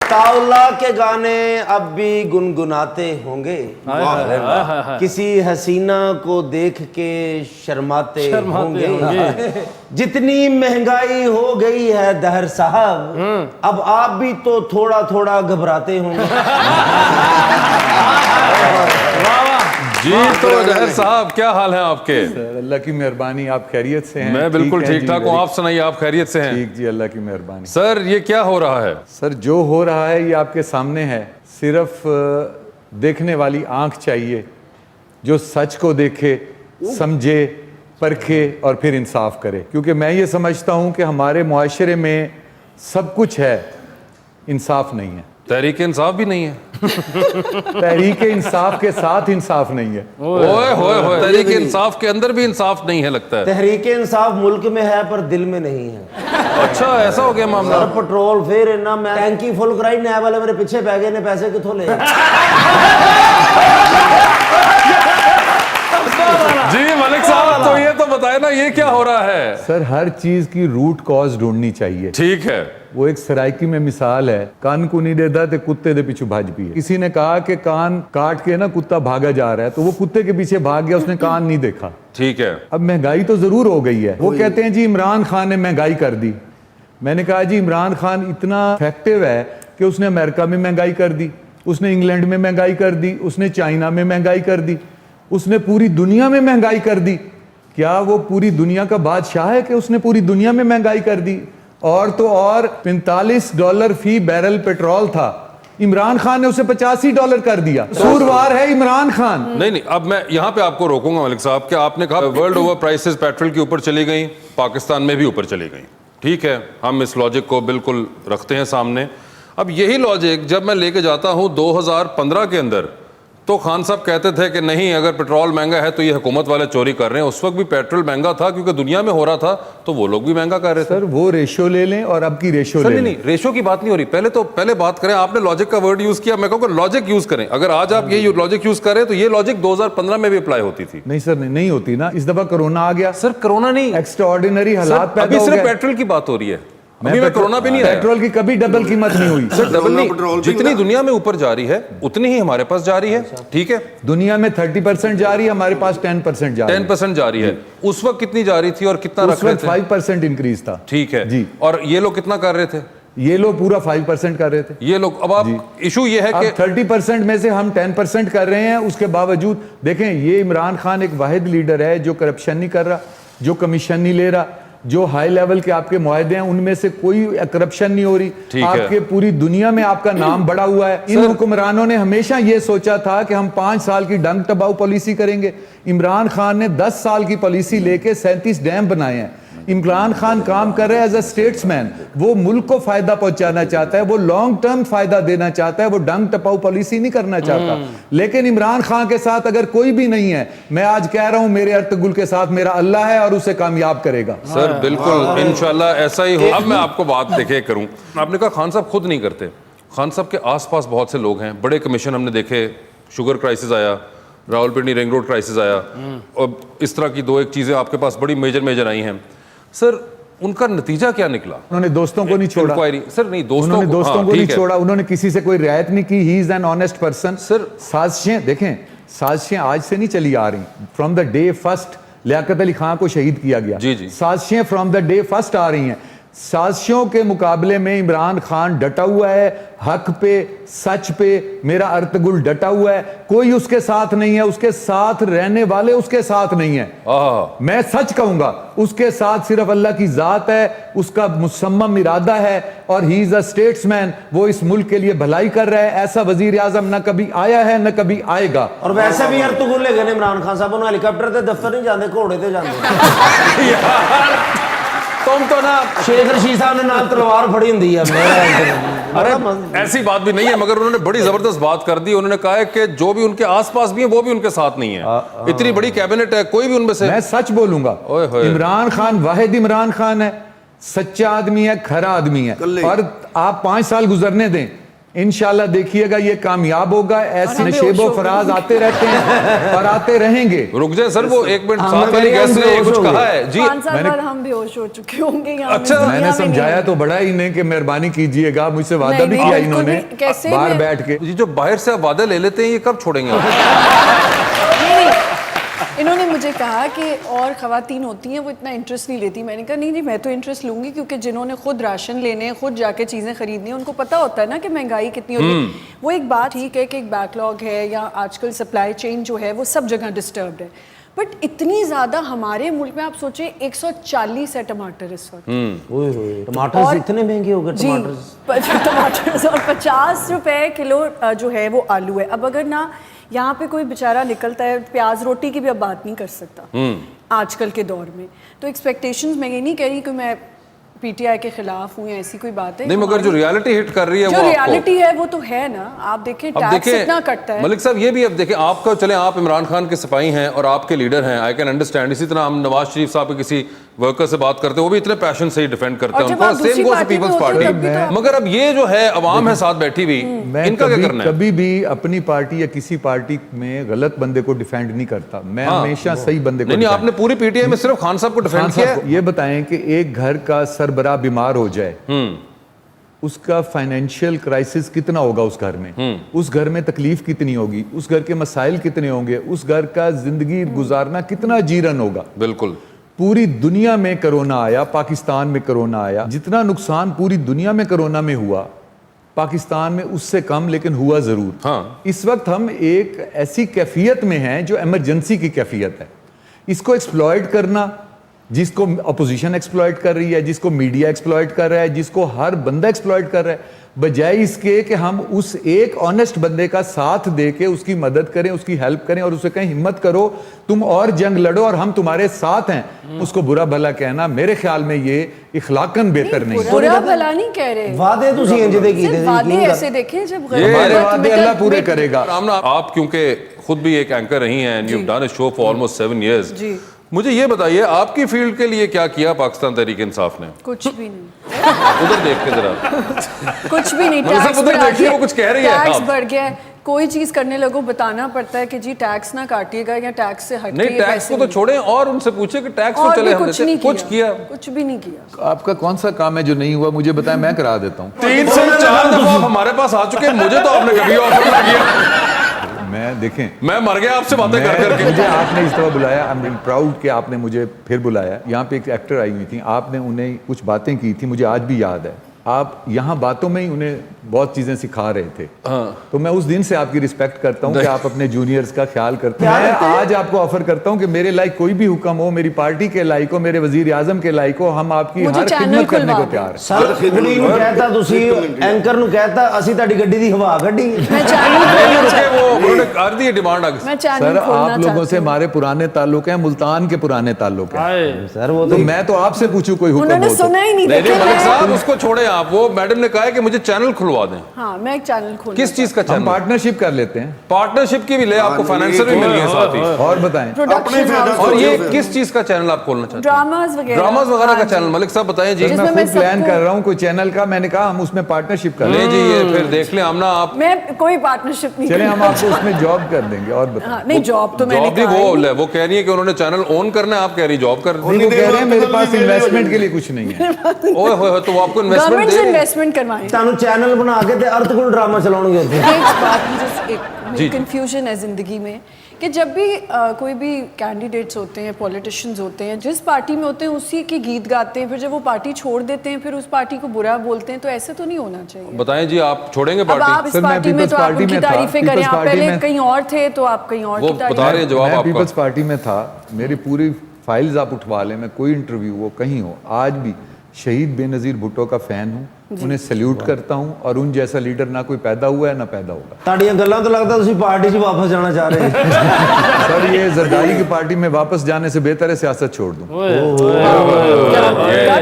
عطاءاللہ کے گانے اب بھی گنگناتے ہوں گے, کسی حسینہ کو دیکھ کے شرماتے ہوں گے, جتنی مہنگائی ہو گئی ہے دہر صاحب اب آپ بھی تو تھوڑا تھوڑا گھبراتے ہوں گے. جی تو ظاہر صاحب کیا حال ہے آپ کے؟ اللہ کی مہربانی, آپ خیریت سے ہیں؟ میں بالکل ٹھیک ٹھاک ہوں, آپ سنائیے آپ خیریت سے ہیں؟ ٹھیک جی, اللہ کی مہربانی. سر یہ کیا ہو رہا ہے؟ سر جو ہو رہا ہے یہ آپ کے سامنے ہے, صرف دیکھنے والی آنکھ چاہیے جو سچ کو دیکھے, سمجھے, پرکھے اور پھر انصاف کرے. کیونکہ میں یہ سمجھتا ہوں کہ ہمارے معاشرے میں سب کچھ ہے, انصاف نہیں ہے. تحریک انصاف بھی نہیں ہے؟ تحریک انصاف کے ساتھ انصاف نہیں ہے. اوئے ہوئے ہوئے, تحریک انصاف کے اندر بھی انصاف نہیں ہے لگتا ہے. تحریک انصاف ملک میں ہے پر دل میں نہیں ہے. اچھا ایسا ہو گیا معاملہ. سر پٹرول پھر نا میں ٹینکی فل کرائی, نیا والے میرے پیچھے پہ گئے نے, پیسے کتھوں لے؟ جی ملک صاحب تو یہ تو بتائے نا یہ کیا ہو رہا ہے؟ سر ہر چیز کی روٹ کاز ڈھونڈنی چاہیے. ٹھیک ہے, وہ ایک سرائکی میں مثال ہے, کان کو نہیں دیتا تے کتے دے پیچھے بھاج بھی ہے. کسی نے کہا کہ کان کاٹ کے نا کتا بھاگا جا رہا ہے, تو وہ کتے کے پیچھے بھاگ گیا, اس نے کان نہیں دیکھا. ٹھیک ہے. اب مہنگائی تو ضرور ہو گئی ہے. وہ کہتے ہیں جی عمران خان نے مہنگائی کر دی. میں نے کہا جی عمران خان اتنا افیکٹو ہے کہ اس نے امریکہ میں مہنگائی کر دی, اس نے انگلینڈ میں مہنگائی کر دی, اس نے چائنا میں مہنگائی کر دی, اس نے پوری دنیا میں مہنگائی کر دی. کیا وہ پوری دنیا کا بادشاہ ہے کہ اس نے پوری دنیا میں مہنگائی کر دی؟ اور تو اور $45 فی بیرل پیٹرول تھا, عمران خان نے اسے $85 کر دیا. سوروار ہے عمران خان. نہیں اب میں یہاں پہ آپ کو روکوں گا ملک صاحب کہ آپ نے کہا ورلڈ اوور پرائسز پیٹرول کے اوپر چلی گئیں, پاکستان میں بھی اوپر چلی گئیں. ٹھیک ہے, ہم اس لاجک کو بالکل رکھتے ہیں سامنے. اب یہی لاجک جب میں لے کے جاتا ہوں 2015 کے اندر, تو خان صاحب کہتے تھے کہ نہیں اگر پیٹرول مہنگا ہے تو یہ حکومت والے چوری کر رہے ہیں. اس وقت بھی پیٹرول مہنگا تھا کیونکہ دنیا میں ہو رہا تھا, تو وہ لوگ بھی مہنگا کر رہے تھے. سر وہ ریشو لے لیں اور اب کی ریشو لے لیں. نہیں ریشو کی بات نہیں ہو رہی, پہلے بات کریں. آپ نے لاجک کا ورڈ یوز کیا, میں کہوں کہ لاجک یوز کریں. اگر آج آپ یہ لاجک یوز کریں تو یہ لاجک 2015 میں بھی اپلائی ہوتی تھی. نہیں سر نہیں ہوتی نا, اس دفعہ کرونا آ گیا. سر کرونا نہیں, ایکسٹرا آرڈینری حالات پیدا ابھی ہو صرف گئے. پیٹرول کی بات ہو رہی ہے, ابھی میں کرونا پہ نہیں آیا. پیٹرول کی کبھی ڈبل قیمت نہیں ہوئی. سر ڈبل نہیں, جتنی دنیا میں اوپر جا رہی ہے اتنی ہی ہمارے پاس جا رہی ہے. ٹھیک ہے, دنیا میں 30% جا رہی ہے, ہمارے پاس 10% جا رہی ہے. 10% جا رہی ہے. اس وقت کتنی جا رہی تھی اور کتنا رکھ رہے تھے؟ 5% انکریز تھا. ٹھیک ہے جی, اور یہ لوگ کتنا کر رہے تھے؟ یہ لوگ پورا 5% کر رہے تھے. یہ لوگ اب آپ ایشو یہ ہے کہ 30% میں سے ہم 10% کر رہے ہیں. اس کے باوجود دیکھیں یہ عمران خان ایک واحد لیڈر ہے جو کرپشن نہیں کر رہا, جو کمیشن نہیں لے رہا, جو ہائی لیول کے آپ کے معاہدے ہیں ان میں سے کوئی کرپشن نہیں ہو رہی. آپ کے پوری دنیا میں آپ کا نام بڑا ہوا ہے. ان حکمرانوں نے ہمیشہ یہ سوچا تھا کہ ہم 5 سال کی ڈنگ ٹباؤ پالیسی کریں گے. عمران خان نے 10 سال کی پالیسی لے کے 37 ڈیم بنائے ہیں. عمران خان کام کر رہے ہیں ایز اے اسٹیٹس مین. وہ ملک کو فائدہ پہنچانا چاہتا ہے, وہ لانگ ٹرم فائدہ دینا چاہتا ہے, وہ ڈنگ ٹپاؤ پالیسی نہیں کرنا چاہتا. لیکن عمران خان کے ساتھ اگر کوئی بھی نہیں ہے, میں آج کہہ رہا ہوں میرے ارطغرل کے ساتھ میرا اللہ ہے اور اسے کامیاب کرے گا. سر بالکل انشاءاللہ ایسا ہی ہو. اب میں آپ کو بات دیکھے کروں, آپ نے کہا خان صاحب خود نہیں کرتے. خان صاحب کے آس پاس بہت سے لوگ ہیں, بڑے کمیشن ہم نے دیکھے, شوگر کرائسس آیا, راولپنڈی رنگ روڈ کرائسس آیا, اور اس طرح کی 2-1 چیزیں آپ کے پاس بڑی میجر آئی ہیں. سر ان کا نتیجہ کیا نکلا؟ انہوں نے دوستوں کو نہیں چھوڑا. سر نہیں دوستوں کو نہیں چھوڑا, انہوں نے کسی سے کوئی رعایت نہیں کی. ہی از این آنیسٹ پرسن. سر سازشیں دیکھیں, سازشیں آج سے نہیں چلی آ رہی. From the day first Liaquat Ali Khan کو شہید کیا گیا. سازشیں فرام دا ڈے فرسٹ آ رہی ہیں. سازشوں کے مقابلے میں عمران خان ڈٹا ہوا ہے, حق پہ, سچ پہ. میرا ارطغرل ڈٹا ہوا ہے, کوئی اس کے ساتھ نہیں ہے, اس کے ساتھ رہنے والے اس کے ساتھ نہیں ہیں. میں سچ کہوں گا, اس کے ساتھ صرف اللہ کی ذات ہے, اس کا مصمم ارادہ ہے, اور ہی از اے اسٹیٹس مین. وہ اس ملک کے لیے بھلائی کر رہا ہے. ایسا وزیر اعظم نہ کبھی آیا ہے نہ کبھی آئے گا. اور ویسے بھی ارطغرل لے گئے عمران خان صاحب, انہوں ہیلی کاپٹر تے دفتر نہیں جاندے, گھوڑے تے جاندے. تم تو نا شیخ رشید صاحب نے نال تلوار پھڑی ہوندی ہے. ایسی بات بھی نہیں ہے, مگر انہوں نے بڑی زبردست بات کر دی. انہوں نے کہا ہے کہ جو بھی ان کے آس پاس بھی ہیں وہ بھی ان کے ساتھ نہیں ہیں. اتنی بڑی کیبنٹ ہے, کوئی بھی ان میں سے. میں سچ بولوں گا, عمران خان واحد عمران خان ہے, سچا آدمی ہے, کھرا آدمی ہے. اور آپ 5 سال گزرنے دیں, इंशाल्लाह देखिएगा ये कामयाब होगा। ऐसे नशेब व फराज आते रहते हैं और आते रहेंगे। रुक जाए सर, वो एक मिनट, साथ वाली गेस्ट ने कुछ कहा है जी। 5 साल बाद हम बेहोश हो चुके होंगे यहाँ। अच्छा, मैंने समझाया तो बड़ा ही नहीं कि मेहरबानी कीजिएगा, मुझसे वादा भी किया इन्होंने बाहर बैठ के। ये जो बाहर से आप वादा ले लेते हैं, ये कब छोड़ेंगे आप? इन्होंने मुझे कहा कि और ख़वातीन होती हैं वो इतना इंटरेस्ट नहीं लेती। मैंने कहा नहीं जी, मैं तो इंटरेस्ट लूंगी, क्योंकि जिन्होंने खुद राशन लेने हैं, खुद जाके चीज़ें खरीदनी हैं, उनको पता होता है ना कि महंगाई कितनी होती है। वो एक बात ठीक है कि एक बैकलॉग है या आजकल सप्लाई चेन जो है वो सब जगह डिस्टर्ब्ड है, बट इतनी ज़्यादा हमारे मुल्क में आप सोचें 140 है टमाटर इस वक्त। ओए होए, टमाटर इतने महंगे हो गए टमाटर और 50 रुपए किलो जो है वो आलू है। अब अगर ना यहाँ पे कोई बेचारा निकलता है, प्याज रोटी की भी अब बात नहीं कर सकता आजकल के दौर में। तो एक्सपेक्टेशंस, मैं ये नहीं कह रही कि मैं पीटीआई के खिलाफ हूँ या ऐसी कोई बात है नहीं, मगर जो रियलिटी हिट कर रही है, जो वो रियलिटी है वो तो है ना। आप देखें टैक्स इतना कटता है। मलिक साहब ये भी अब देखें, आपका चले आप इमरान खान के सिपाही हैं और आपके लीडर हैं, आई कैन अंडरस्टैंड। इसी तरह हम नवाज शरीफ साहब के किसी वर्कर से बात करते हैं, वो भी इतने पैशन से ही डिफेंड करते हैं उनको, सेम गोस पीपल्स पार्टी। मगर अब ये जो है अवाम है साथ बैठी हुई, इनका क्या करना है? कभी भी अपनी पार्टी या किसी पार्टी में गलत बंदे को डिफेंड नहीं करता, मैं हमेशा सही बंदे को। नहीं, आपने पूरी पीटीआई में सिर्फ खान साहब को डिफेंड किया है। ये बताएं कि एक घर का सरबराह बीमार हो जाए, उसका फाइनेंशियल क्राइसिस कितना होगा उस घर में, उस घर में तकलीफ कितनी होगी, उस घर के मसाइल कितने होंगे, उस घर का जिंदगी गुजारना कितना जीरन होगा। बिल्कुल। पूरी दुनिया में कोरोना आया, पाकिस्तान में कोरोना आया, जितना नुकसान पूरी दुनिया में कोरोना में हुआ, पाकिस्तान में उससे कम लेकिन हुआ जरूर। हाँ। इस वक्त हम एक ऐसी कैफियत में हैं जो इमरजेंसी की कैफियत है। इसको एक्सप्लॉइट करना, जिसको अपोजिशन एक्सप्लॉइट कर रही है, जिसको मीडिया एक्सप्लॉइट कर रहा है, जिसको हर बंदा एक्सप्लॉइट कर रहा है, बजाय इसके कि हम उस एक ऑनेस्ट बंदे का साथ दे के उसकी मदद करें, उसकी हेल्प करें और उसे कहें हिम्मत करो, तुम और जंग लड़ो और हम तुम्हारे साथ हैं, उसको बुरा भला कहना मेरे ख्याल में ये इखलाकन बेहतर नहीं है। बुरा भला नहीं कह रहे, वादे तो वादे ऐसे देखें जब हमारे वादे अल्लाह पूरे करेगा। आप क्योंकि खुद भी एक एंकर रही हैं, and you have done a show for almost 7 years, मुझे ये बताइए आपकी फील्ड के लिए क्या किया पाकिस्तान तहरीक इंसाफ ने? कुछ भी नहीं। उधर देख के जरा कुछ भी नहीं। टैक्स उधर देखिए, वो कुछ कह रही है। टैक्स बढ़ गया है, कोई चीज करने लगो बताना पड़ता है कि जी टैक्स ना काटिएगा या टैक्स से हट नहीं, टैक्स को तो छोड़ें और उनसे पूछे कि टैक्स तो चले, हम कुछ किया? कुछ भी नहीं किया। आपका कौन सा काम है जो नहीं हुआ, मुझे बताएं, मैं करा देता हूँ। 3 से 4 दफा हमारे पास आ चुके हैं, मुझे तो आपने कभी ऑफर ना किया। मैं देखें, मैं मर गया आपसे बातें कर करके। मुझे आपने इस तरह बुलाया, आई एम रियली प्राउड कि आपने मुझे फिर बुलाया। यहाँ पे एक एक्टर आई हुई थी, आपने उन्हें कुछ बातें की थी, मुझे आज भी याद है। आप यहाँ बातों में ही उन्हें बहुत चीजें सिखा रहे थे। तो मैं उस दिन से आपकी रिस्पेक्ट करता हूँ कि आप अपने जूनियर्स का ख्याल करते हैं। मैं आज आपको ऑफर करता हूँ कि मेरे लायक कोई भी हुक्म हो, मेरी पार्टी के लायक हो, मेरे वजीर आजम के लायक हो, हम आपकी हर खिदमत करने को तैयार हैं। सर कुड़ी ਨੂੰ कहता ਤੁਸੀਂ एंकर ਨੂੰ कहता ਅਸੀਂ ਤੁਹਾਡੀ ਗੱਡੀ ਦੀ ਹਵਾ ਕੱਢੀ। मैं चैनल उन्होंने कर दी डिमांड आगे। मैं चैनल सर आप लोगों से हमारे पुराने ताल्लुक हैं, मुल्तान के पुराने ताल्लुक हैं सर। वो तो मैं तो आपसे पूछूं कोई हुक्म उन्होंने हो तो। सुना ही नहीं। नहीं मलिक साहब उसको छोड़े आप, वो मैडम ने कहा है कि मुझे चैनल खुलवा दें। हाँ, मैं एक चैनल खोल। किस चीज का हम चैनल? पार्टनरशिप कर लेते हैं। पार्टनरशिप की भी ले, आपको फाइनेंसर भी मिल गए साथ ही। और बताएं, और ये किस चीज का चैनल आप खोलना चाहते हैं? ड्रामास वगैरह का चैनल। मलिक साहब बताएं जी। मैं खुद प्लान कर रहा हूँ कोई चैनल का, मैंने कहा हम उसमें पार्टनरशिप कर ले जी, ये फिर देख लें आमना आप। मैं कोई पार्टनरशिप नहीं। चले हम आपको उसमें जॉब कर देंगे। और बताएं, नहीं जॉब तो मैंने जॉब भी वो कह रही है कि उन्होंने चैनल ऑन करना है, आप कह रही जॉब कर रही वो कह रहे हैं मेरे पास इन्वेस्टमेंट के लिए कुछ नहीं है। ओए होए, तो वो आपको गवर्नमेंट से इन्वेस्टमेंट इन्वेस्टमेंट करवाएं। ਤੁਹਾਨੂੰ चैनल बना के ते अर्थ कोल ड्रामा चलाउणगे ਉੱਥੇ। एक बात मुझे एक कंफ्यूजन है जिंदगी में कि जब भी कोई भी कैंडिडेट्स होते हैं, पॉलिटिशियंस होते हैं, जिस पार्टी में होते हैं उसी के गीत गाते हैं, फिर जब वो पार्टी छोड़ देते हैं फिर उस पार्टी को बुरा बोलते हैं, तो ऐसे तो नहीं होना चाहिए। बताएं जी, आप छोड़ेंगे अब आप पार्टी? इस पार्टी में तो आप उनकी तारीफें करें, आप पहले कहीं और थे तो आप कहीं और की तारीफ। बता रहे हैं जवाब मैं आपका। पीपल्स पार्टी में था, मेरी पूरी फाइल्स आप उठवा लें, मैं कोई इंटरव्यू हो कहीं हो, आज भी शहीद बेनज़ीर भुट्टो का फैन हूँ, उन्हें सैल्यूट करता हूँ और उन जैसा लीडर ना कोई पैदा हुआ है ना पैदा होगा। ਤੁਹਾਡੀਆਂ ਗੱਲਾਂ ਤੋਂ ਲੱਗਦਾ ਤੁਸੀਂ ਪਾਰਟੀ 'ਚ ਵਾਪਸ ਜਾਣਾ ਚਾਹ ਰਹੇ ਹੋ। सर ये जरदारी की पार्टी में वापस जाने से बेहतर है सियासत छोड़ दूं।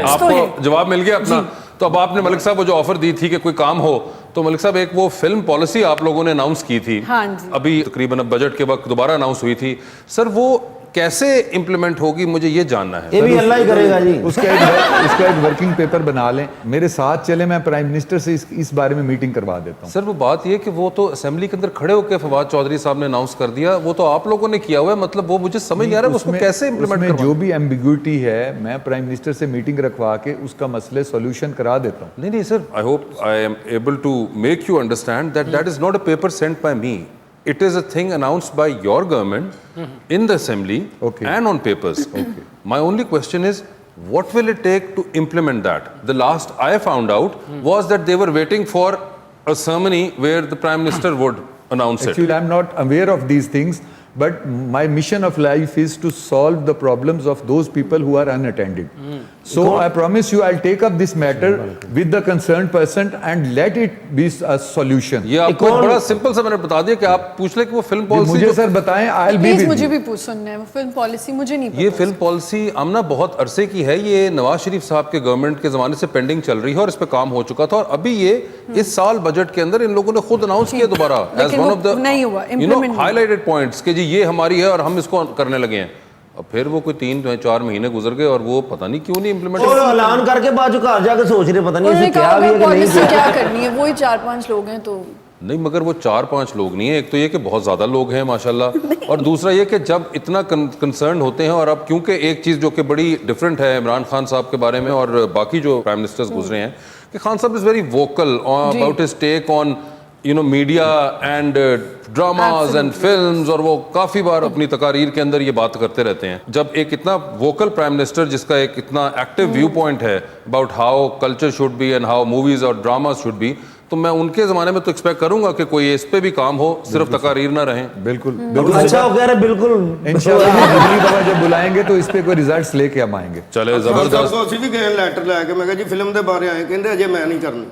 आपको जवाब मिल गया अपना। तो अब आपने मलिक साहब वो जो ऑफर दी थी कि कोई काम हो, तो मलिक साहब एक वो फिल्म पॉलिसी आप लोगों ने अनाउंस की थी। हाँ जी। अभी तकरीबन बजट के वक्त दोबारा अनाउंस हुई थी। सर वो कैसे इम्प्लीमेंट होगी मुझे ये जानना है। ये भी अल्लाह ही करेगा जी। उसका एक वर्किंग पेपर बना लें, मेरे साथ चले, मैं प्राइम मिनिस्टर से इस बारे में मीटिंग करवा देता हूँ। सर वो बात ये कि वो तो असेंबली के अंदर खड़े होकर फवाद चौधरी साहब ने अनाउंस कर दिया, वो तो आप लोगों ने किया हुआ है, मतलब वो मुझे समझ नहीं आ रहा है उसको कैसे इम्प्लीमेंट उसमें जो भी एम्बिग्यूटी है मैं प्राइम मिनिस्टर से मीटिंग रखवा के उसका मसले सॉल्यूशन करा देता हूँ। नहीं सर, I hope I am able to make you understand that is not a paper sent by me, it is a thing announced by your government in the assembly and on papers. My only question is, what will it take to implement that? The last I found out was that they were waiting for a ceremony where the prime minister would announce it. Actually, I'm not aware of these things, but my mission of life is to solve the problems of those people who are unattended. So I promise you, I'll take up this matter with the concerned person and let it be a solution. ये आपको बड़ा simple सा मैंने बता दिया कि आप पूछ ले कि वो फिल्म पॉलिसी मुझे सर बताएं, I'll be प्लीज with मुझे you. भी पूछ सुनना है, फिल्म पॉलिसी मुझे नहीं पता। ये फिल्म पॉलिसी आमना बहुत अरसे की है, ये नवाज शरीफ साहब के गवर्नमेंट के ज़माने से पेंडिंग चल रही है और इस पे काम हो चुका था, और अभी ये इस साल बजट के अंदर इन लोगों ने खुद अनाउंस किया दोबारा एज वन ऑफ द नहीं हुआ, implement नहीं। हाईलाइटेड पॉइंट्स कि जी ये हमारी है और हम इसको करने लगे हैं। अब फिर वो कोई 3-4 महीने गुजर गए और वो पता नहीं क्यों नहीं इम्प्लीमेंट। और ऐलान करके बाद जो घर जाके सोच रहे पता नहीं इसे क्या भी है कि नहीं पॉलिसी क्या करनी है, वही 4-5 लोग हैं तो नहीं, मगर वो 4-5 लोग नहीं है, एक तो ये कि बहुत ज़्यादा लोग हैं माशाल्लाह, और दूसरा ये कि जब इतना कंसर्न होते हैं, और अब क्योंकि एक चीज़ जो कि बड़ी डिफरेंट है इमरान खान साहब के बारे में और बाकी जो प्राइम मिनिस्टर्स गुजरे हैं कि Khan Sahab is very vocal about his take on media and dramas and films, और वो काफ़ी बार अपनी तकारीर के अंदर ये बात करते रहते हैं। जब एक इतना वोकल प्राइम मिनिस्टर जिसका एक इतना एक्टिव व्यू पॉइंट है about how culture should be and how movies और ड्रामाज शुड बी, तो मैं उनके ज़माने में तो एक्सपेक्ट करूंगा कि कोई इस पे भी काम हो, सिर्फ तकारीर ना रहें। बिल्कुल अच्छा हो गया, बिल्कुल इंशाल्लाह अगली दफा जब बुलाएंगे तो इस पे कोई रिजल्ट्स लेके हम आएंगे। चले जबरदस्त। ਅਸੀਂ ਵੀ ਗਏ ਲੈਟਰ ਲੈ ਕੇ, ਮੈਂ ਕਿਹਾ ਜੀ ਫਿਲਮ ਦੇ ਬਾਰੇ ਆਏ, ਕਹਿੰਦੇ ਅਜੇ ਮੈਂ ਨਹੀਂ ਕਰਨੀ।